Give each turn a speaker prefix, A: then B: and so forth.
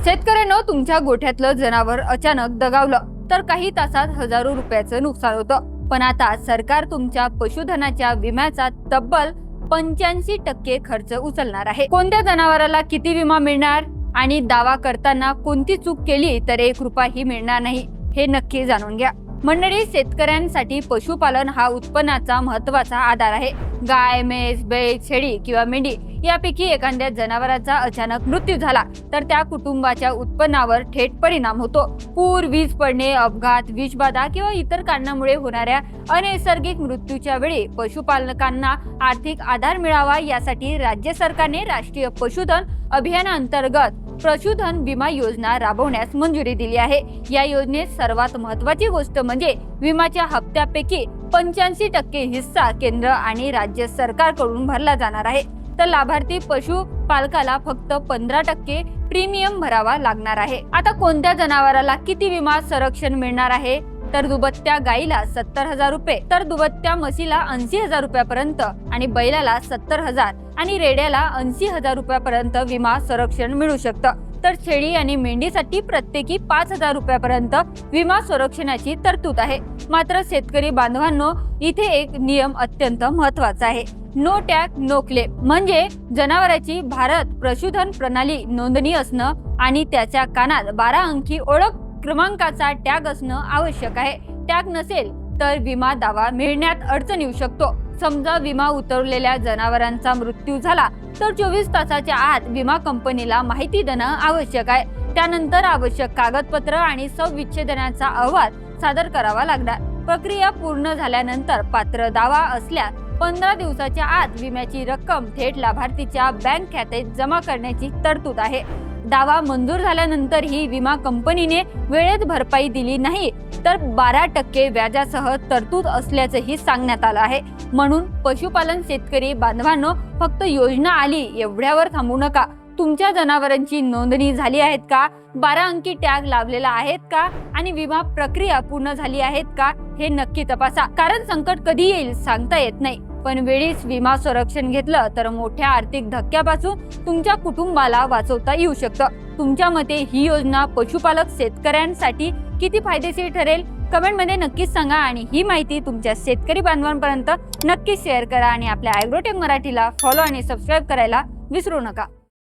A: शेतकऱ्यांनो, तुमच्या गोठ्यातलं जनावर अचानक दगावलं तर काही तासात हजारो रुपयाचं नुकसान होतं। पण आता सरकार तुमच्या पशुधनाच्या विम्याचा तब्बल 85% खर्च उचलणार आहे। कोणत्या जनावराला किती विमा मिळणार आणि दावा करताना कोणती चूक केली तर 1 रुपयाही मिळणार नाही, हे नक्की जाणून घ्या। मंडळी, शेतकऱ्यांसाठी पशुपालन हा उत्पन्नाचा महत्त्वाचा आधार आहे। गाय, म्हैस, बैल, शेळी किंवा मेंढी यापैकी एखाद्या जनावराचा अचानक मृत्यू झाला तर त्या कुटुंबाच्या उत्पन्नावर थेट परिणाम होतो। पूर, वीज पडणे, अपघात, विषबाधा किंवा इतर कारणामुळे होणाऱ्या अनैसर्गिक मृत्यूच्या वेळी पशुपालकांना आर्थिक आधार मिळावा यासाठी राज्य सरकारने राष्ट्रीय पशुधन अभियानांतर्गत पशुधन विमा योजना राबवण्यास मंजुरी दिली आहे। या योजनेत सर्वात महत्त्वाची गोष्ट म्हणजे विम्याच्या हप्त्यापैकी 85% हिस्सा केंद्र आणि राज्य सरकारकडून भरला जाणार आहे। तर लाभार्थी पशुपालकाला फक्त 15% प्रीमियम भरावा लागणार आहे। आता कोणत्या जनावराला किती विमा संरक्षण मिळणार आहे तर दुभत्या गाईला 70,000 रुपये, तर दुभत्या म्हशीला 80,000 रुपयापर्यंत आणि बैलाला 70,000 आणि रेड्याला 80,000 रुपयापर्यंत विमा संरक्षण मिळू शकतं। तर शेळी आणि मेंढीसाठी प्रत्येकी 5,000 रुपयापर्यंत विमा संरक्षणाची तरतूद आहे। मात्र शेतकरी बांधवांनो, इथे एक नियम अत्यंत महत्त्वाचा आहे। नो टॅग नो क्लेम, म्हणजे जनावराची भारत पशुधन प्रणाली नोंदणी असणं आणि त्याच्या कानात 12 अंकी ओळख क्रमांकाचा टॅग असणं आवश्यक आहे। टॅग नसेल तर विमा दावा मिळण्यात अडचण येऊ शकतो। समजा विमा उतरवलेल्या जनावरांचा मृत्यू झाला तर 24 तासाच्या आत विमा कंपनीला माहिती देणं आवश्यक आहे। त्यानंतर आवश्यक कागदपत्र आणि शवविच्छेदनाचा अहवाल सादर करावा लागणार। प्रक्रिया पूर्ण झाल्यानंतर पात्र दावा असल्यास 15 दिवसाच्या आत विम्याची रक्कम थेट लाभार्थीच्या बँक खात्यात जमा करण्याची तरतूद आहे। दावा मंजूर झाल्यानंतर ही विमा कंपनीने वेळेत भरपाई दिली नाही तर 12% व्याजासह तरतूद असल्याचंही सांगण्यात आलं आहे। म्हणून पशुपालन शेतकरी बांधवांनो, फक्त योजना आली एवढ्यावर थांबू नका। तुमच्या जनावरांची नोंदणी झाली आहेत का, 12 अंकी टॅग लावलेला आहेत का आणि विमा प्रक्रिया पूर्ण झाली आहेत का, हे नक्की तपासा। कारण संकट कधी येईल सांगता येत नाही, पण वेळीच विमा संरक्षण घेतलं तर मोठ्या आर्थिक धक्क्यापासून तुमच्या कुटुंबाला वाचवता येऊ शकतं। तुमच्या मते ही योजना पशुपालक शेतकऱ्यांसाठी किती फायदेशीर ठरेल? कमेंटमध्ये नक्कीच सांगा आणि ही माहिती तुमच्या शेतकरी बांधवांपर्यंत नक्की शेअर करा आणि आपल्या ॲग्रोटेक मराठीला फॉलो आणि सबस्क्राईब करायला विसरू नका।